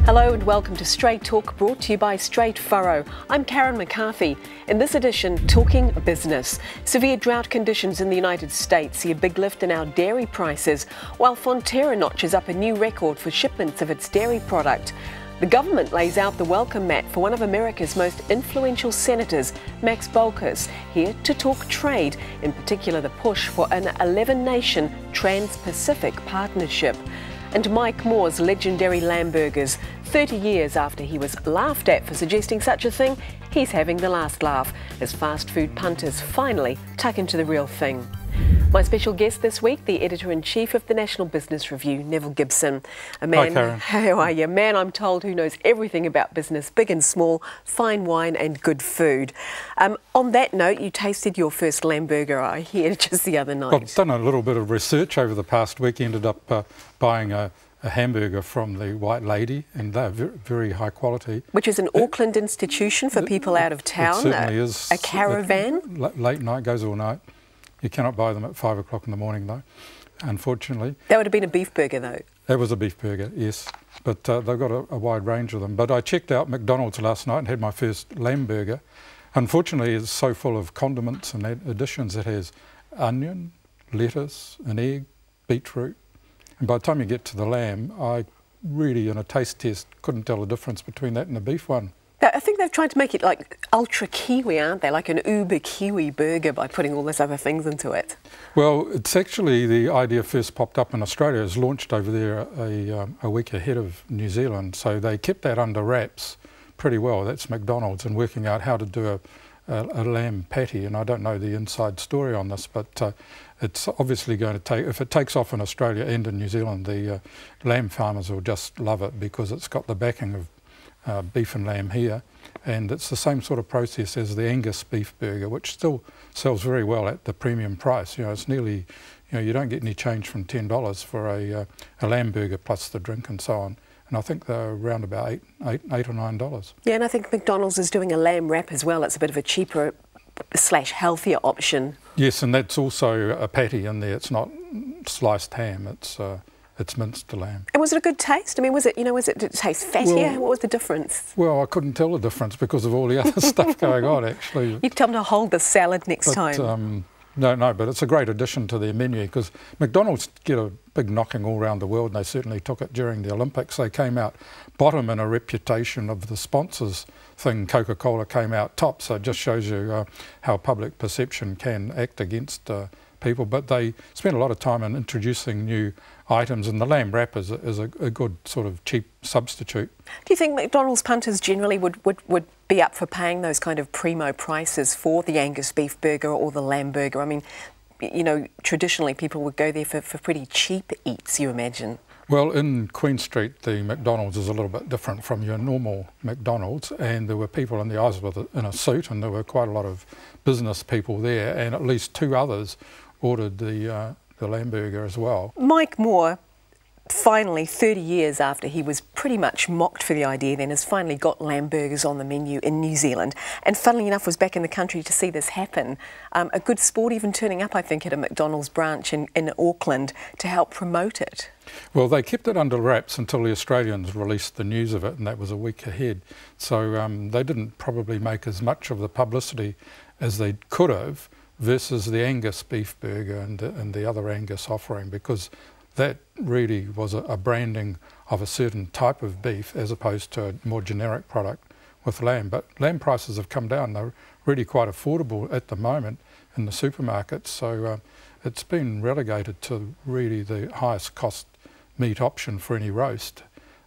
Hello and welcome to Straight Talk, brought to you by Straight Furrow. I'm Karen McCarthy. In this edition, talking business. Severe drought conditions in the United States see a big lift in our dairy prices, while Fonterra notches up a new record for shipments of its dairy product. The government lays out the welcome mat for one of America's most influential senators, Max Baucus, here to talk trade, in particular the push for an 11-nation Trans-Pacific partnership. And Mike Moore's legendary lamb burgers. 30 years after he was laughed at for suggesting such a thing, he's having the last laugh as fast food punters finally tuck into the real thing. My special guest this week, the Editor-in-Chief of the National Business Review, Nevil Gibson. A man, hi, Karen. How are you? A man, I'm told, who knows everything about business, big and small, fine wine and good food. On that note, you tasted your first lamb burger, I hear, just the other night. Well, I've done a little bit of research over the past week. Ended up buying a hamburger from the White Lady, and they're very high quality. Which is an Auckland institution for people out of town. It certainly is. A caravan. Late night, goes all night. You cannot buy them at 5 o'clock in the morning, though, unfortunately. That would have been a beef burger, though. That was a beef burger, yes. But they've got a wide range of them. But I checked out McDonald's last night and had my first lamb burger. Unfortunately, it's so full of condiments and additions. It has onion, lettuce, an egg, beetroot. And by the time you get to the lamb, I really, in a taste test, couldn't tell the difference between that and the beef one. I think they've tried to make it like ultra Kiwi, aren't they? Like an uber Kiwi burger by putting all those other things into it. Well, it's actually, the idea first popped up in Australia. It was launched over there a week ahead of New Zealand. So they kept that under wraps pretty well. That's McDonald's, and working out how to do a lamb patty. And I don't know the inside story on this, but it's obviously going to take, if it takes off in Australia and in New Zealand, the lamb farmers will just love it because it's got the backing of beef and lamb here, and it's the same sort of process as the Angus beef burger, which still sells very well at the premium price. You know, it's nearly, you don't get any change from $10 for a lamb burger plus the drink and so on. And I think they're around about $8 or $9. Yeah, and I think McDonald's is doing a lamb wrap as well. It's a bit of a cheaper / healthier option. Yes, and that's also a patty in there. It's not sliced ham. It's minced lamb. And was it a good taste? I mean, did it taste fattier? Well, what was the difference? Well, I couldn't tell the difference because of all the other stuff going on, actually. You tell them to hold the salad next time. No, but it's a great addition to their menu because McDonald's get a big knocking all around the world, and they certainly took it during the Olympics. They came out bottom in a reputation of the sponsors thing. Coca-Cola came out top, so it just shows you how public perception can act against people. But they spent a lot of time in introducing new items, and the lamb wrap is a good sort of cheap substitute. Do you think McDonald's punters generally would be up for paying those kind of primo prices for the Angus beef burger or the lamb burger? I mean, traditionally people would go there for pretty cheap eats, you imagine. Well, in Queen Street, the McDonald's is a little bit different from your normal McDonald's, and there were people in the aisles in a suit, and there were quite a lot of business people there, and at least 2 others ordered the lamb burger as well. Mike Moore, finally, 30 years after he was pretty much mocked for the idea then, has finally got lamb burgers on the menu in New Zealand, and funnily enough was back in the country to see this happen. A good sport even turning up, I think, at a McDonald's branch in Auckland to help promote it. Well, they kept it under wraps until the Australians released the news of it, and that was a week ahead. So they didn't probably make as much of the publicity as they could have versus the Angus beef burger and the other Angus offering, because that really was a branding of a certain type of beef as opposed to a more generic product with lamb. But lamb prices have come down. They're really quite affordable at the moment in the supermarkets. So it's been relegated to really the highest cost meat option for any roast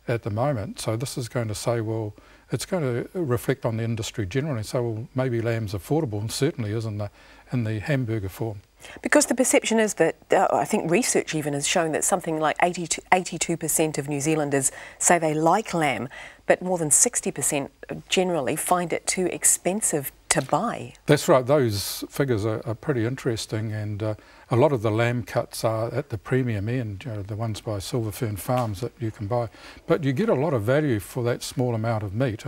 at the moment. So this is going to say, well, it's going to reflect on the industry generally and say, well, maybe lamb's affordable, and certainly is in the hamburger form. Because the perception is that, I think research even has shown that something like 82% of New Zealanders say they like lamb, but more than 60% generally find it too expensive to buy. That's right, those figures are pretty interesting, and a lot of the lamb cuts are at the premium end, the ones by Silver Fern Farms that you can buy. But you get a lot of value for that small amount of meat.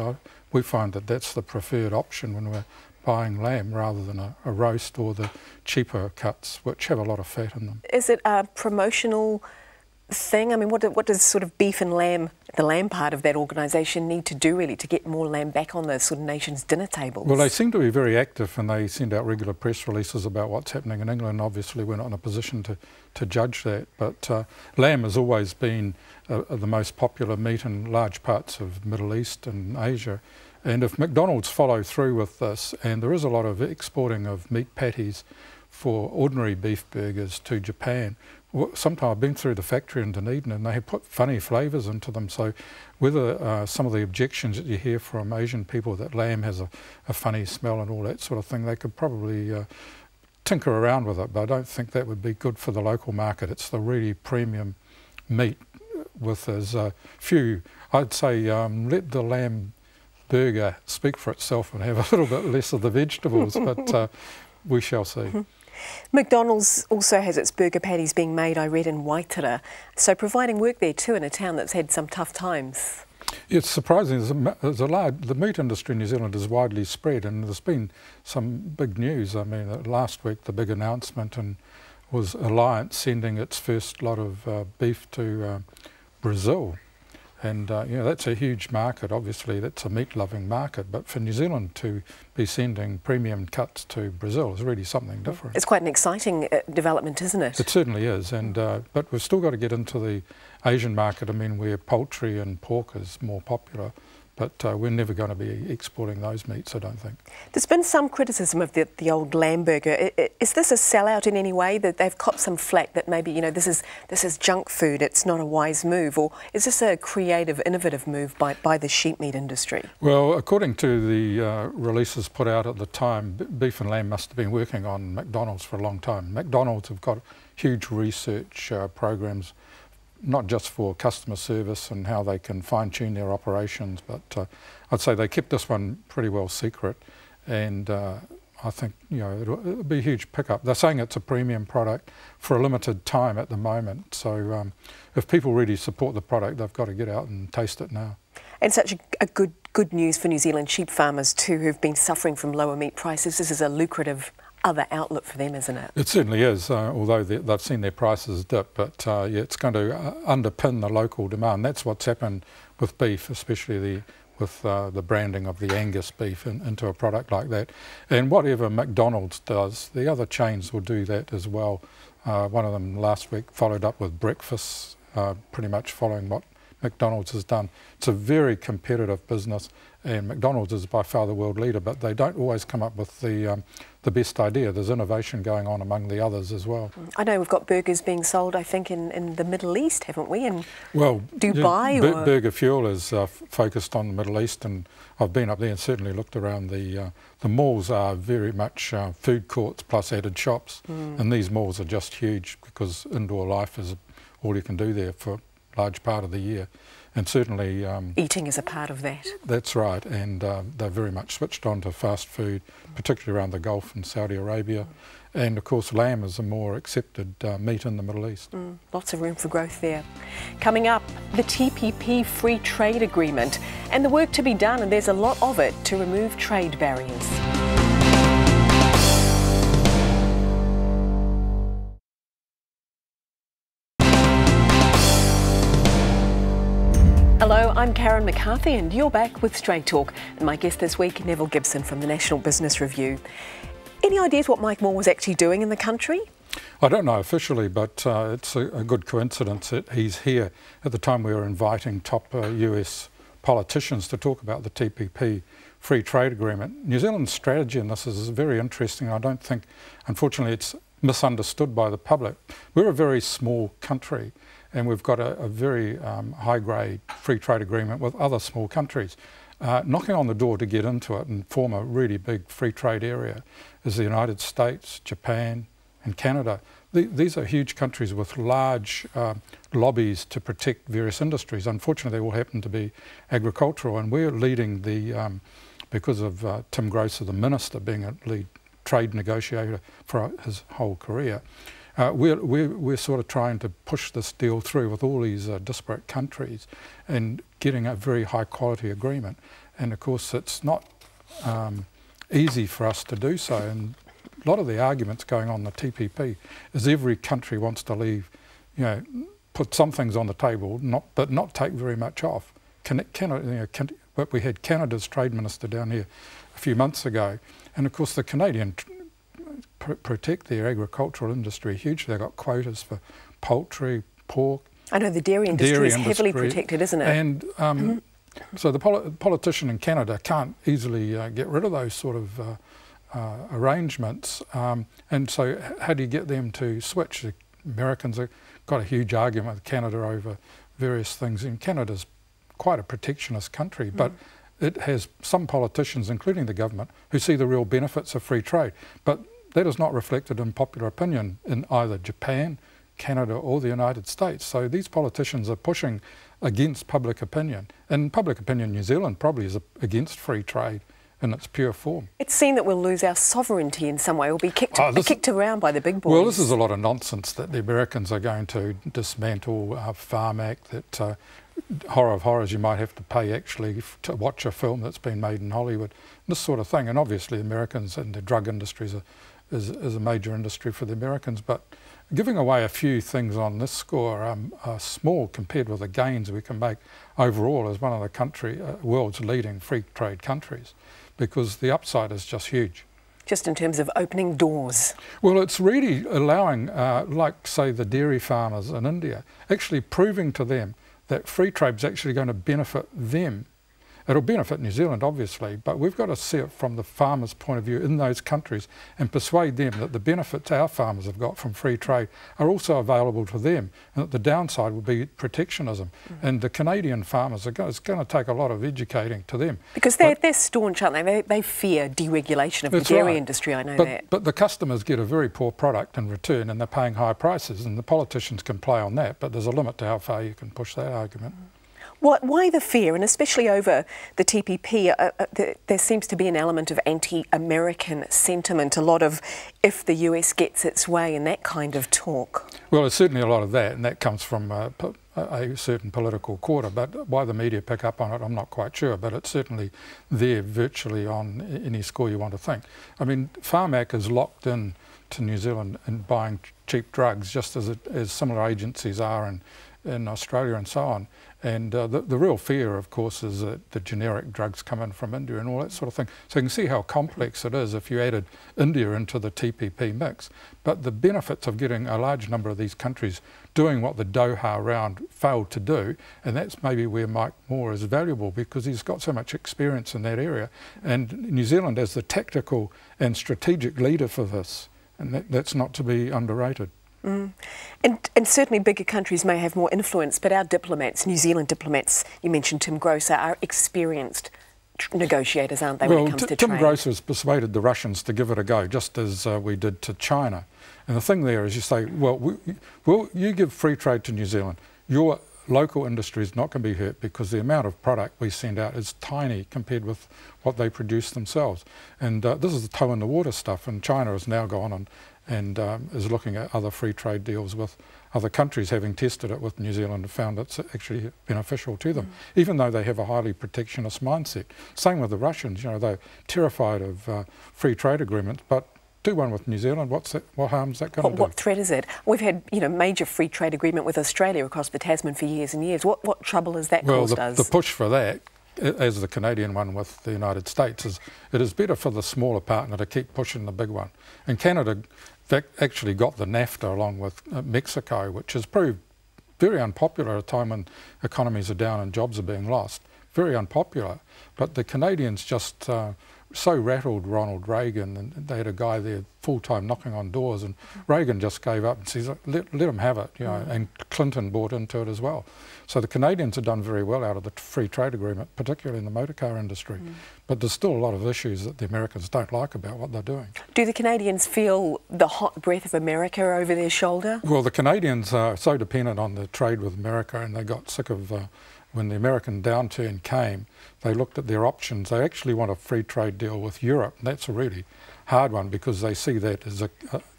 We find that that's the preferred option when we're buying lamb rather than a roast or the cheaper cuts, which have a lot of fat in them. Is it a promotional thing? I mean, what does sort of beef and lamb, the lamb part of that organisation, need to do really to get more lamb back on the sort of nation's dinner tables? Well, they seem to be very active, and they send out regular press releases about what's happening in England. Obviously, we're not in a position to judge that, but lamb has always been the most popular meat in large parts of Middle East and Asia. And if McDonald's follow through with this, and there is a lot of exporting of meat patties for ordinary beef burgers to Japan. Sometimes I've been through the factory in Dunedin and they have put funny flavours into them. So whether some of the objections that you hear from Asian people that lamb has a funny smell and all that sort of thing, they could probably tinker around with it, but I don't think that would be good for the local market. It's the really premium meat with as few, I'd say let the lamb burger speak for itself and have a little bit less of the vegetables, but we shall see. McDonald's also has its burger patties being made, I read, in Waitara, so providing work there too in a town that's had some tough times. It's surprising. The meat industry in New Zealand is widely spread, and there's been some big news. I mean, last week the big announcement was Alliance sending its first lot of beef to Brazil. And that's a huge market. Obviously, that's a meat-loving market. But for New Zealand to be sending premium cuts to Brazil is really something different. It's quite an exciting development, isn't it? It certainly is. And but we've still got to get into the Asian market. I mean, where poultry and pork is more popular. But we're never going to be exporting those meats, I don't think. There's been some criticism of the old lamb burger. Is this a sellout in any way, that they've copped some flack that maybe, this is junk food, it's not a wise move? Or is this a creative, innovative move by the sheep meat industry? Well, according to the releases put out at the time, beef and lamb must have been working on McDonald's for a long time. McDonald's have got huge research programs, not just for customer service and how they can fine-tune their operations, but I'd say they kept this one pretty well secret, and I think it'll be a huge pickup. They're saying it's a premium product for a limited time at the moment, so if people really support the product, they've got to get out and taste it now. And such a good news for New Zealand sheep farmers too, who've been suffering from lower meat prices. This is a lucrative other outlet for them, isn't it? It certainly is, although they've seen their prices dip, but it's going to underpin the local demand. That's what's happened with beef, especially with the branding of the Angus beef into a product like that. And whatever McDonald's does, the other chains will do that as well. One of them last week followed up with breakfast, pretty much following what McDonald's has done. It's a very competitive business, and McDonald's is by far the world leader, but they don't always come up with the best idea. There's innovation going on among the others as well. I know we've got burgers being sold, I think, in the Middle East, haven't we? In Dubai? Yeah, Burger Fuel is focused on the Middle East, and I've been up there and certainly looked around. The malls are very much food courts plus added shops, and these malls are just huge because indoor life is all you can do there for large part of the year, and certainly eating is a part of that. That's right, and they're very much switched on to fast food, particularly around the Gulf and Saudi Arabia, and of course lamb is a more accepted meat in the Middle East. Lots of room for growth there. Coming up, the TPP free trade agreement and the work to be done, and there's a lot of it, to remove trade barriers. Hello, I'm Karen McCarthy and you're back with Straight Talk, and my guest this week, Nevil Gibson from the National Business Review. Any ideas what Mike Moore was actually doing in the country? I don't know officially, but it's a good coincidence that he's here at the time we were inviting top US politicians to talk about the TPP free trade agreement. New Zealand's strategy in this is very interesting. I don't think, unfortunately, it's misunderstood by the public. We're a very small country, and we've got a very high-grade free trade agreement with other small countries. Knocking on the door to get into it and form a really big free trade area is the United States, Japan and Canada. These are huge countries with large lobbies to protect various industries. Unfortunately, they all happen to be agricultural, and we're leading because of Tim Grosser, the Minister, being a lead trade negotiator for his whole career. We're sort of trying to push this deal through with all these disparate countries and getting a very high quality agreement. And of course it's not easy for us to do so, and a lot of the arguments going on the TPP is every country wants to leave put some things on the table, but not take very much off. But we had Canada's Trade Minister down here a few months ago, and of course the Canadian protect their agricultural industry hugely. They've got quotas for poultry, pork. I know the dairy industry is heavily protected, isn't it? And so the politician in Canada can't easily get rid of those sort of arrangements. And so how do you get them to switch? The Americans have got a huge argument with Canada over various things. And Canada's quite a protectionist country, but it has some politicians, including the government, who see the real benefits of free trade. But that is not reflected in popular opinion in either Japan, Canada or the United States. So these politicians are pushing against public opinion. And public opinion in New Zealand probably is against free trade in its pure form. It's seen that we'll lose our sovereignty in some way, we'll be kicked around by the big boys. Well, this is a lot of nonsense that the Americans are going to dismantle Farm Act, that horror of horrors, you might have to pay actually to watch a film that's been made in Hollywood, this sort of thing. And obviously Americans and the drug industry is a major industry for the Americans, but giving away a few things on this score are small compared with the gains we can make overall as one of the world's leading free trade countries, because the upside is just huge. Just in terms of opening doors? Well, it's really allowing, like say the dairy farmers in India, actually proving to them that free trade is actually going to benefit them. It'll benefit New Zealand, obviously, but we've got to see it from the farmers' point of view in those countries and persuade them that the benefits our farmers have got from free trade are also available to them, and that the downside will be protectionism. And the Canadian farmers, it's going to take a lot of educating to them. Because they're staunch, aren't they? They fear deregulation of the dairy industry, I know that. But the customers get a very poor product in return, and they're paying high prices, and the politicians can play on that, but there's a limit to how far you can push that argument. Why the fear, and especially over the TPP? There seems to be an element of anti-American sentiment, a lot of if the US gets its way and that kind of talk. Well, there's certainly a lot of that, and that comes from a certain political quarter, but why the media pick up on it, I'm not quite sure, but it's certainly there virtually on any score you want to think. I mean, Farm Act is locked in to New Zealand in buying cheap drugs, just as similar agencies are in Australia and so on. And the real fear, of course, is that the generic drugs come in from India and all that sort of thing. So you can see how complex it is if you added India into the TPP mix. But the benefits of getting a large number of these countries doing what the Doha round failed to do, and that's maybe where Mike Moore is valuable, because he's got so much experience in that area. And New Zealand as the tactical and strategic leader for this, and that's not to be underrated. And certainly bigger countries may have more influence, but our diplomats, New Zealand diplomats, you mentioned Tim Grosser, are experienced negotiators, aren't they, when it comes to trade? Tim Grosser has persuaded the Russians to give it a go, just as we did to China. And the thing there is you say, well, you give free trade to New Zealand, your local industry is not going to be hurt because the amount of product we send out is tiny compared with what they produce themselves. And this is the toe in the water stuff, and China has now gone on and is looking at other free trade deals with other countries, having tested it with New Zealand and found it's actually beneficial to them, even though they have a highly protectionist mindset. Same with the Russians, you know, they're terrified of free trade agreements, but do one with New Zealand, what harm's that going to do? What threat is it? We've had, major free trade agreement with Australia across the Tasman for years and years. What trouble has that caused us? The push for that, as the Canadian one with the United States, is it is better for the smaller partner to keep pushing the big one. And Canada actually got the NAFTA along with Mexico, which has proved very unpopular at a time when economies are down and jobs are being lost. Very unpopular. But the Canadians just so rattled Ronald Reagan, and they had a guy there full-time knocking on doors, and Reagan just gave up and says, let him have it, and Clinton bought into it as well. So the Canadians have done very well out of the free trade agreement, particularly in the motor car industry. But there's still a lot of issues that the Americans don't like about what they're doing. Do the Canadians feel the hot breath of America over their shoulder? Well, the Canadians are so dependent on the trade with America, and they got sick of when the American downturn came, they looked at their options. They actually want a free trade deal with Europe, and that's a really hard one because they see that as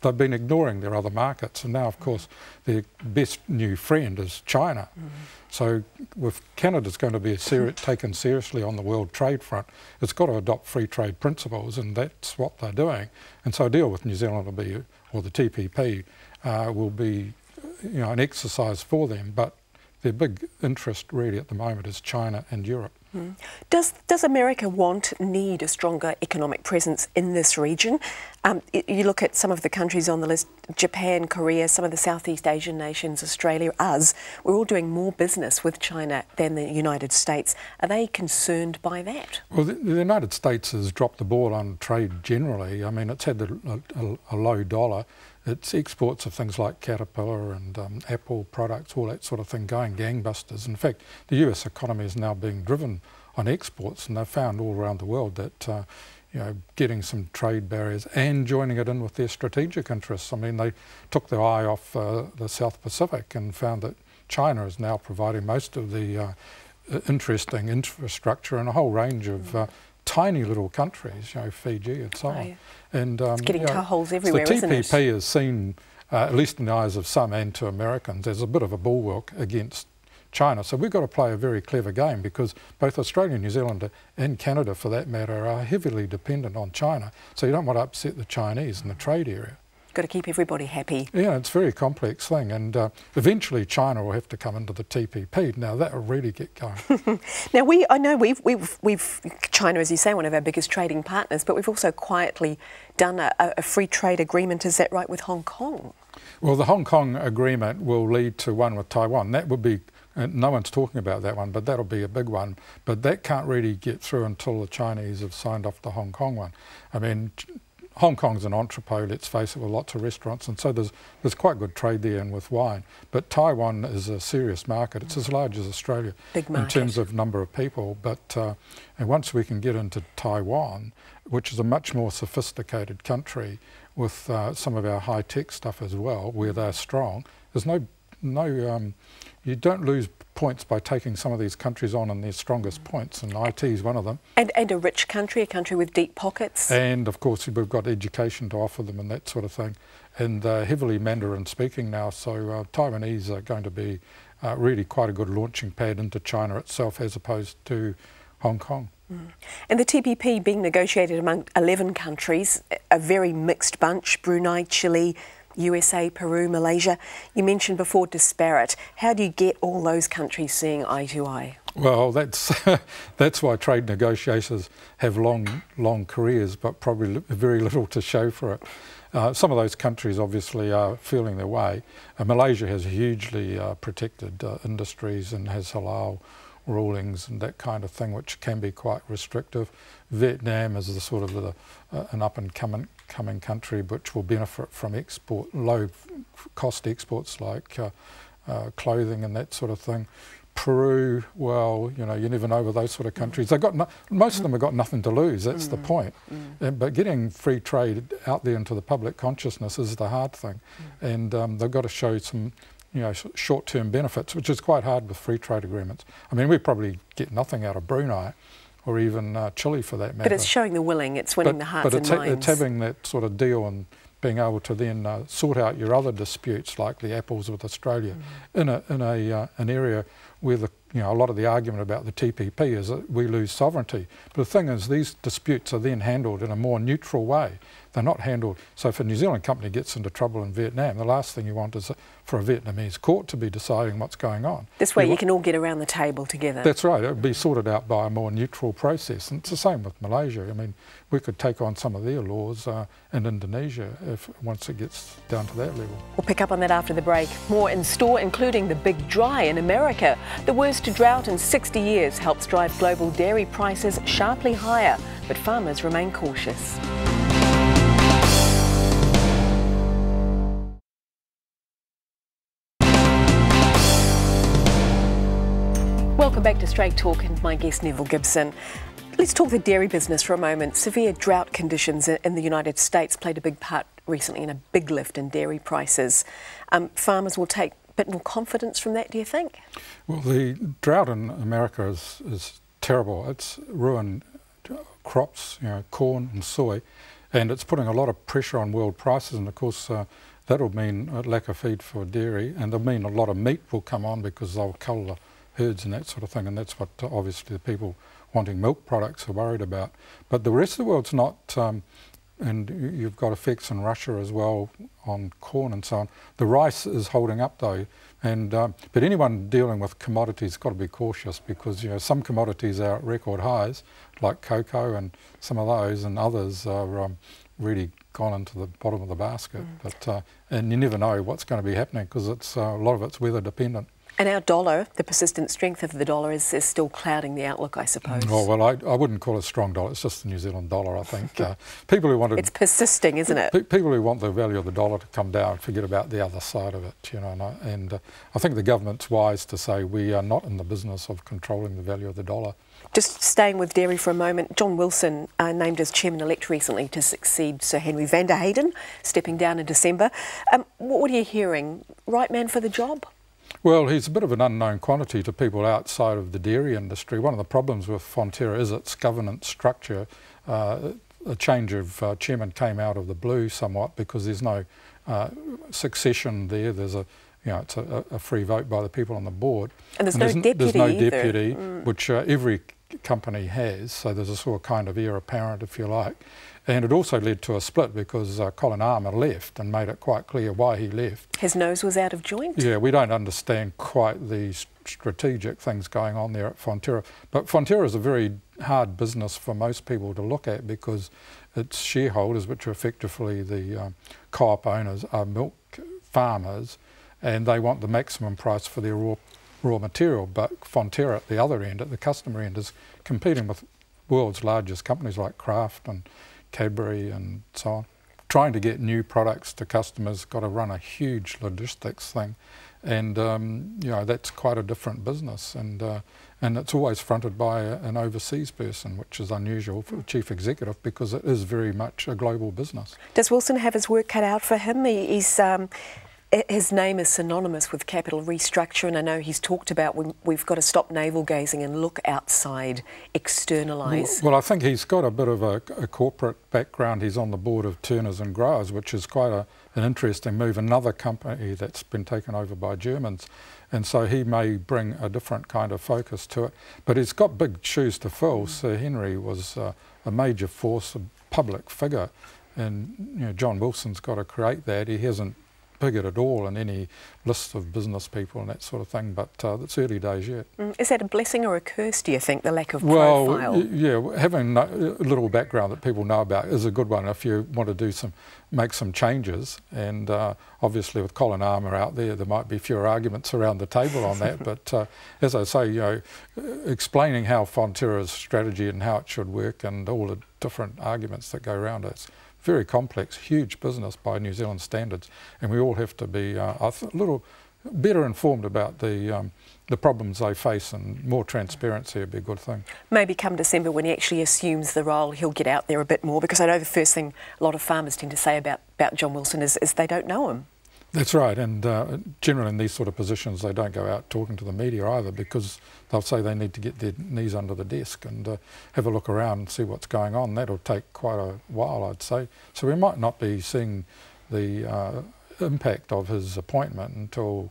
they've been ignoring their other markets, and now, of course, their best new friend is China. So if Canada's going to be taken seriously on the world trade front, it's got to adopt free trade principles, and that's what they're doing. And so a deal with New Zealand will be, or the TPP, will be an exercise for them, but their big interest really at the moment is China and Europe. Mm. Does America need a stronger economic presence in this region? You look at some of the countries on the list, Japan, Korea, some of the Southeast Asian nations, Australia, us, we're all doing more business with China than the United States. Are they concerned by that? Well, the United States has dropped the ball on trade generally. I mean, it's had a low dollar. Its exports of things like Caterpillar and Apple products, all that sort of thing, going gangbusters. In fact, the US economy is now being driven on exports, and they've found all around the world that getting some trade barriers and joining it in with their strategic interests. I mean, they took their eye off the South Pacific and found that China is now providing most of the interesting infrastructure in a whole range of tiny little countries, Fiji and so on. And it's getting holes everywhere, the isn't it? TPP is seen, at least in the eyes of some and to Americans, as a bit of a bulwark against China. So we've got to play a very clever game, because both Australia, New Zealand and Canada, for that matter, are heavily dependent on China. So you don't want to upset the Chinese in the trade area. Got to keep everybody happy. Yeah, it's a very complex thing, and eventually China will have to come into the TPP. Now that will really get going. Now I know we've China, as you say, one of our biggest trading partners, but we've also quietly done a free trade agreement. Is that right, with Hong Kong? Well, the Hong Kong agreement will lead to one with Taiwan. That would be, no one's talking about that one, but that'll be a big one. But that can't really get through until the Chinese have signed off the Hong Kong one. I mean, Hong Kong's an entrepot, let's face it, with lots of restaurants, and so there's quite good trade there, and with wine. But Taiwan is a serious market. It's as large as Australia in terms of number of people. But and once we can get into Taiwan, which is a much more sophisticated country with some of our high-tech stuff as well, where they're strong, there's no you don't lose points by taking some of these countries on in their strongest points, and IT is one of them. And a rich country, a country with deep pockets. And of course we've got education to offer them and that sort of thing. And heavily Mandarin speaking now, so Taiwanese are going to be really quite a good launching pad into China itself, as opposed to Hong Kong. Mm. And the TPP being negotiated among 11 countries, a very mixed bunch: Brunei, Chile, USA, Peru, Malaysia. You mentioned before disparate. How do you get all those countries seeing eye to eye? Well, that's why trade negotiators have long careers, but probably very little to show for it. Some of those countries obviously are feeling their way. Malaysia has hugely protected industries and has halal rulings and that kind of thing, which can be quite restrictive. Vietnam is the sort of an up-and-coming country which will benefit from low-cost exports like clothing and that sort of thing. Peru, well, you never know with those sort of countries. Most of them have got nothing to lose. That's the point. But getting free trade out there into the public consciousness is the hard thing, and they've got to show some short-term benefits, which is quite hard with free trade agreements. I mean, we probably get nothing out of Brunei, or even Chile for that matter. But it's showing the willing, it's winning the hearts and minds. But it's having that sort of deal and being able to then sort out your other disputes, like the apples with Australia, in an area where a lot of the argument about the TPP is that we lose sovereignty. But the thing is, these disputes are then handled in a more neutral way. They're not handled. So if a New Zealand company gets into trouble in Vietnam, the last thing you want is for a Vietnamese court to be deciding what's going on. This way you can all get around the table together. That's right. It would be sorted out by a more neutral process. And it's the same with Malaysia. I mean, we could take on some of their laws in Indonesia once it gets down to that level. We'll pick up on that after the break. More in store, including the big dry in America. The worst drought in 60 years helps drive global dairy prices sharply higher, but farmers remain cautious. Welcome back to Straight Talk, and my guest Nevil Gibson. Let's talk the dairy business for a moment. Severe drought conditions in the United States played a big part recently in a big lift in dairy prices. Farmers will take a bit more confidence from that, do you think? Well, the drought in America is terrible. It's ruined crops, corn and soy, and it's putting a lot of pressure on world prices, and of course that'll mean a lack of feed for dairy, and it'll mean a lot of meat will come on because they'll cull the herds and that sort of thing, and that's what obviously the people wanting milk products are worried about. But the rest of the world's not and you've got effects in Russia as well on corn and so on. The rice is holding up though, and but anyone dealing with commodities has got to be cautious, because some commodities are at record highs, like cocoa and some of those, and others are really gone into the bottom of the basket. But and you never know what's going to be happening, because it's a lot of it's weather dependent. And our dollar, the persistent strength of the dollar is still clouding the outlook, I suppose. Oh, well, I wouldn't call it a strong dollar. It's just the New Zealand dollar, I think. People who want to... It's persisting, isn't it? People who want the value of the dollar to come down forget about the other side of it, and I think the government's wise to say we are not in the business of controlling the value of the dollar. Just staying with dairy for a moment, John Wilson named as chairman-elect recently to succeed Sir Henry van der Heyden, stepping down in December. What are you hearing? Right man for the job? Well, he's a bit of an unknown quantity to people outside of the dairy industry. One of the problems with Fonterra is its governance structure. A change of chairman came out of the blue somewhat, because there's no succession there. There's it's a free vote by the people on the board. And there's no deputy, which every company has. So there's a sort of kind of heir apparent, if you like. And it also led to a split, because Colin Armour left and made it quite clear why he left. His nose was out of joint? Yeah, we don't understand quite the strategic things going on there at Fonterra. But Fonterra is a very hard business for most people to look at, because its shareholders, which are effectively the co-op owners, are milk farmers, and they want the maximum price for their raw material. But Fonterra at the other end, at the customer end, is competing with world's largest companies like Kraft and Cadbury and so on. Trying to get new products to customers, got to run a huge logistics thing, and that's quite a different business, and it's always fronted by an overseas person, which is unusual for the chief executive, because it is very much a global business. Does Wilson have his work cut out for him? His name is synonymous with capital restructure, and I know he's talked about we've got to stop navel-gazing and look outside, externalise. Well, I think he's got a bit of a corporate background. He's on the board of Turners and Growers, which is quite an interesting move, another company that's been taken over by Germans. And so he may bring a different kind of focus to it. But he's got big shoes to fill. Sir Henry was a major force, a public figure, and John Wilson's got to create that. He hasn't figured at all in any list of business people and that sort of thing, but it's early days yet. Is that a blessing or a curse, do you think, the lack of profile? Well, yeah, having a little background that people know about is a good one if you want to make some changes, and obviously with Colin Armour out there might be fewer arguments around the table on that, but as I say, explaining how Fonterra's strategy and how it should work and all the different arguments that go around it, very complex, huge business by New Zealand standards, and we all have to be a little better informed about the problems they face, and more transparency would be a good thing. Maybe come December, when he actually assumes the role, he'll get out there a bit more, because I know the first thing a lot of farmers tend to say about John Wilson is they don't know him. That's right, and generally in these sort of positions they don't go out talking to the media either, because they'll say they need to get their knees under the desk and have a look around and see what's going on. That'll take quite a while, I'd say. So we might not be seeing the impact of his appointment until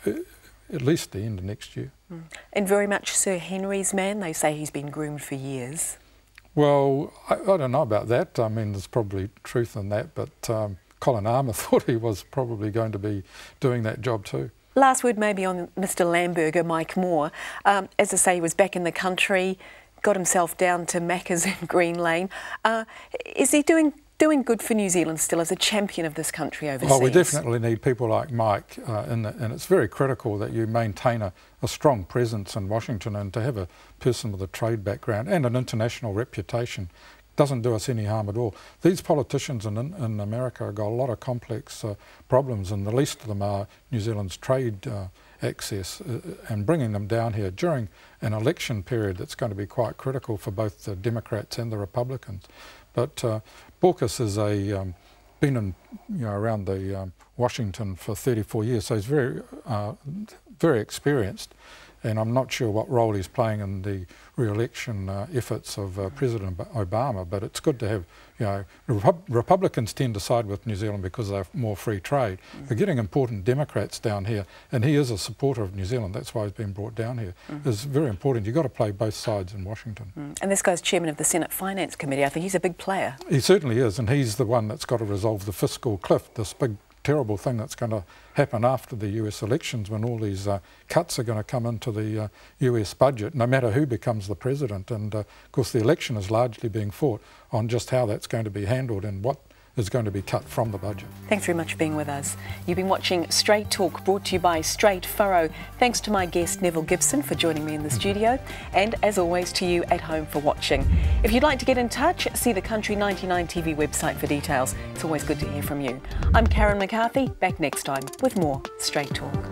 at least the end of next year. And very much Sir Henry's man? They say he's been groomed for years. Well, I don't know about that. I mean, there's probably truth in that, but Colin Armour thought he was probably going to be doing that job too. Last word maybe on Mr Lamberger, Mike Moore. As I say, he was back in the country, got himself down to Macca's in Green Lane. Is he doing good for New Zealand still as a champion of this country overseas? Well, we definitely need people like Mike, and it's very critical that you maintain a strong presence in Washington, and to have a person with a trade background and an international reputation doesn't do us any harm at all. These politicians in America have got a lot of complex problems, and the least of them are New Zealand's trade access, and bringing them down here during an election period that's going to be quite critical for both the Democrats and the Republicans. But Borkus has been around the Washington for 34 years, so he's very experienced. and I'm not sure what role he's playing in the re-election efforts of President Obama, but it's good to have, you know, Republicans tend to side with New Zealand because they're more free trade. They're getting important Democrats down here, and he is a supporter of New Zealand. That's why he's been brought down here. It's very important. You've got to play both sides in Washington. And this guy's chairman of the Senate Finance Committee. I think he's a big player. He certainly is, and he's the one that's got to resolve the fiscal cliff, this big terrible thing that's going to happen after the US elections, when all these cuts are going to come into the US budget, no matter who becomes the president. And of course the election is largely being fought on just how that's going to be handled and what is going to be cut from the budget. Thanks very much for being with us. You've been watching Straight Talk, brought to you by Straight Furrow. Thanks to my guest Nevil Gibson for joining me in the studio, and as always to you at home for watching. If you'd like to get in touch, see the Country 99 TV website for details. It's always good to hear from you. I'm Karen McCarthy, back next time with more Straight Talk.